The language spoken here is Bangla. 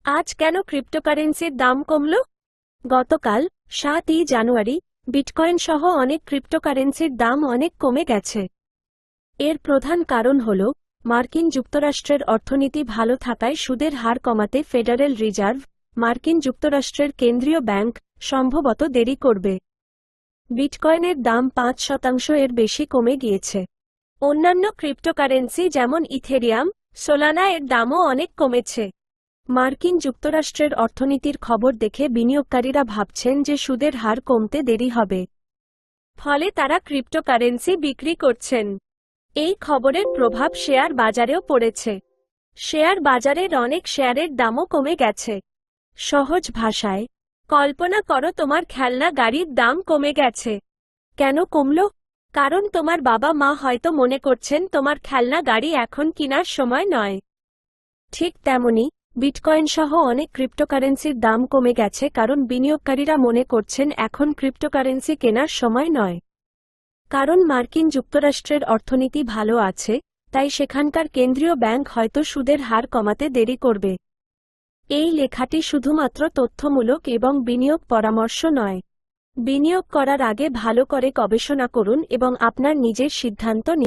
আজ কেন ক্রিপ্টোকারেন্সির দাম কমল? গতকাল ৭ই জানুয়ারি বিটকয়েন সহ অনেক ক্রিপ্টোকারেন্সির দাম অনেক কমে গেছে। এর প্রধান কারণ হল মার্কিন যুক্তরাষ্ট্রের অর্থনীতি ভালো থাকায় সুদের হার কমাতে ফেডারেল রিজার্ভ, মার্কিন যুক্তরাষ্ট্রের কেন্দ্রীয় ব্যাংক, সম্ভবত দেরি করবে। বিটকয়েনের দাম ৫% এর বেশি কমে গিয়েছে। অন্যান্য ক্রিপ্টোকারেন্সি যেমন ইথেরিয়াম, সোলানা এর দামও অনেক কমেছে। মার্কিন যুক্তরাষ্ট্রের অর্থনীতির খবর দেখে বিনিয়োগকারীরা ভাবছেন যে সুদের হার কমতে দেরি হবে। ফলে তারা ক্রিপ্টোকারেন্সি বিক্রি করছেন। এই খবরের প্রভাব শেয়ার বাজারেও পড়েছে। শেয়ার বাজারের অনেক শেয়ারের দামও কমে গেছে। সহজ ভাষায়, কল্পনা করো তোমার খেলনা গাড়ির দাম কমে গেছে। কেন কমল? কারণ তোমার বাবা মা হয়তো মনে করছেন তোমার খেলনা গাড়ি এখন কেনার সময় নয়। ঠিক তেমনি বিটকয়েন সহ অনেক ক্রিপ্টোকারেন্সির দাম কমে গেছে কারণ বিনিয়োগকারীরা মনে করছেন এখন ক্রিপ্টোকারেন্সি কেনার সময় নয়। কারণ মার্কিন যুক্তরাষ্ট্রের অর্থনীতি ভালো আছে, তাই সেখানকার কেন্দ্রীয় ব্যাংক হয়তো সুদের হার কমাতে দেরি করবে। এই লেখাটি শুধুমাত্র তথ্যমূলক এবং বিনিয়োগ পরামর্শ নয়। বিনিয়োগ করার আগে ভালো করে গবেষণা করুন এবং আপনার নিজের সিদ্ধান্ত নিন।